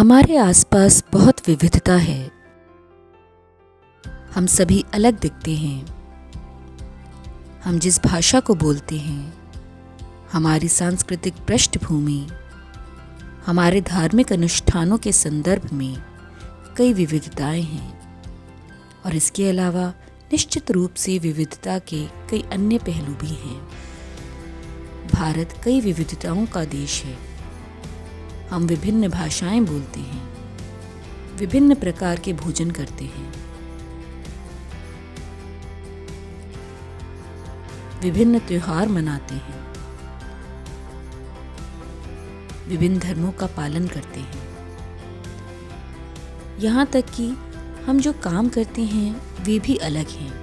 हमारे आसपास बहुत विविधता है। हम सभी अलग दिखते हैं। हम जिस भाषा को बोलते हैं, हमारी सांस्कृतिक पृष्ठभूमि, हमारे धार्मिक अनुष्ठानों के संदर्भ में कई विविधताएं हैं और इसके अलावा निश्चित रूप से विविधता के कई अन्य पहलू भी हैं। भारत कई विविधताओं का देश है। हम विभिन्न भाषाएं बोलते हैं, विभिन्न प्रकार के भोजन करते हैं, विभिन्न त्योहार मनाते हैं, विभिन्न धर्मों का पालन करते हैं। यहाँ तक कि हम जो काम करते हैं वे भी अलग हैं।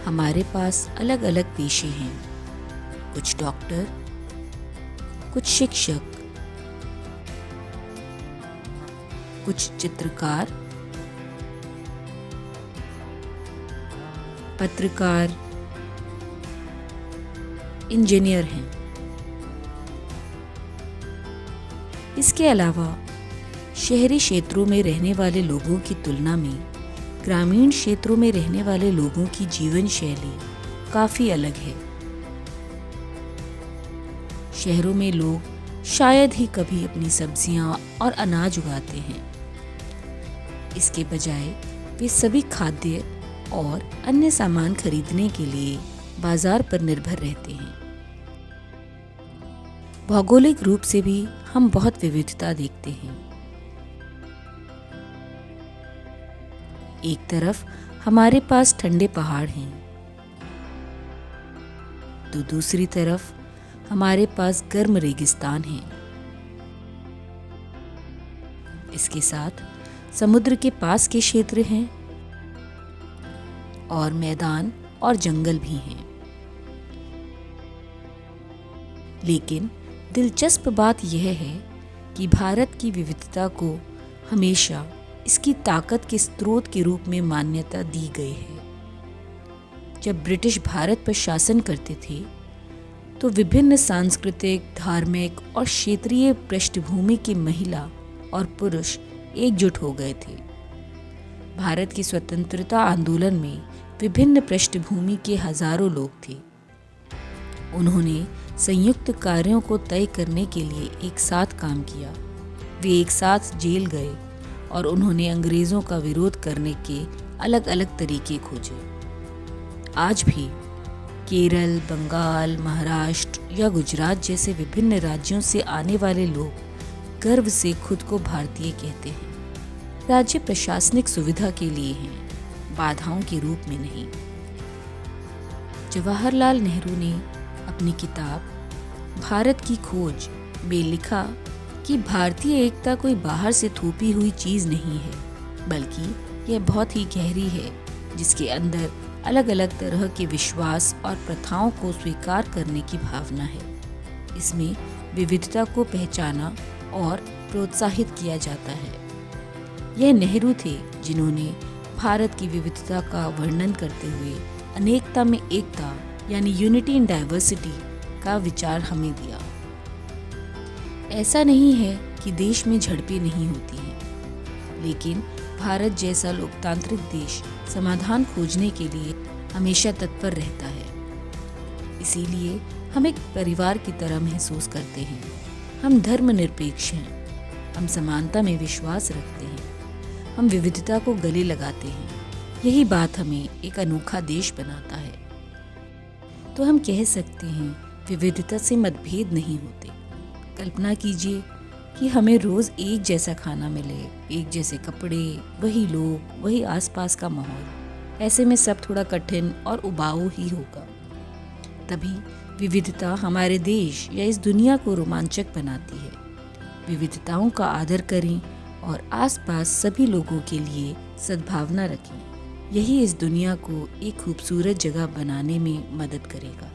हमारे पास अलग अलग पेशे हैं, कुछ डॉक्टर, कुछ शिक्षक, कुछ चित्रकार, पत्रकार, इंजीनियर हैं। इसके अलावा शहरी क्षेत्रों में रहने वाले लोगों की तुलना में ग्रामीण क्षेत्रों में रहने वाले लोगों की जीवन शैली काफी अलग है। शहरों में लोग शायद ही कभी अपनी सब्जियां और अनाज उगाते हैं। इसके बजाय वे सभी खाद्य और अन्य सामान खरीदने के लिए बाजार पर निर्भर रहते हैं। भौगोलिक रूप से भी हम बहुत विविधता देखते हैं। एक तरफ हमारे पास ठंडे पहाड़ हैं, तो दूसरी तरफ हमारे पास गर्म रेगिस्तान हैं। इसके साथ समुद्र के पास के क्षेत्र हैं और मैदान और जंगल भी हैं। लेकिन दिलचस्प बात यह है कि भारत की विविधता को हमेशा इसकी ताकत के स्रोत के रूप में मान्यता दी गई है। जब ब्रिटिश भारत पर शासन करते थे तो विभिन्न सांस्कृतिक, धार्मिक और क्षेत्रीय पृष्ठभूमि की महिला और पुरुष एकजुट हो गए थे। भारत की स्वतंत्रता आंदोलन में विभिन्न पृष्ठभूमि के हजारों लोग थे। उन्होंने संयुक्त कार्यों को तय करने के लिए एक साथ काम किया। वे एक साथ जेल गए और उन्होंने अंग्रेजों का विरोध करने के अलग अलग तरीके खोजे। आज भी केरल, बंगाल, महाराष्ट्र या गुजरात जैसे विभिन्न राज्यों से आने वाले लोग गर्व से खुद को भारतीय कहते हैं। राज्य प्रशासनिक सुविधा के लिए हैं, बाधाओं के रूप में नहीं। जवाहरलाल नेहरू ने अपनी किताब भारत की खोज में लिखा कि भारतीय एकता कोई बाहर से थोपी हुई चीज नहीं है, बल्कि यह बहुत ही गहरी है, जिसके अंदर अलग अलग तरह के विश्वास और प्रथाओं को स्वीकार करने की भावना है। इसमें विविधता को पहचाना और प्रोत्साहित किया जाता है। यह नेहरू थे जिन्होंने भारत की विविधता का वर्णन करते हुए अनेकता में एकता यानी यूनिटी इन डाइवर्सिटी का विचार हमें दिया। ऐसा नहीं है कि देश में झड़पें नहीं होती हैं, लेकिन भारत जैसा लोकतांत्रिक देश समाधान खोजने के लिए हमेशा तत्पर रहता है। इसीलिए हम एक परिवार की तरह महसूस करते हैं। हम धर्मनिरपेक्ष हैं, हम समानता में विश्वास रखते हैं, हम विविधता को गले लगाते हैं। यही बात हमें एक अनोखा देश बनाता है। तो हम कह सकते हैं विविधता से मतभेद नहीं होते। कल्पना कीजिए कि हमें रोज एक जैसा खाना मिले, एक जैसे कपड़े, वही लोग, वही आसपास का माहौल। ऐसे में सब थोड़ा कठिन और उबाऊ ही होगा। तभी विविधता हमारे देश या इस दुनिया को रोमांचक बनाती है। विविधताओं का आदर करें और आसपास सभी लोगों के लिए सद्भावना रखें। यही इस दुनिया को एक खूबसूरत जगह बनाने में मदद करेगा।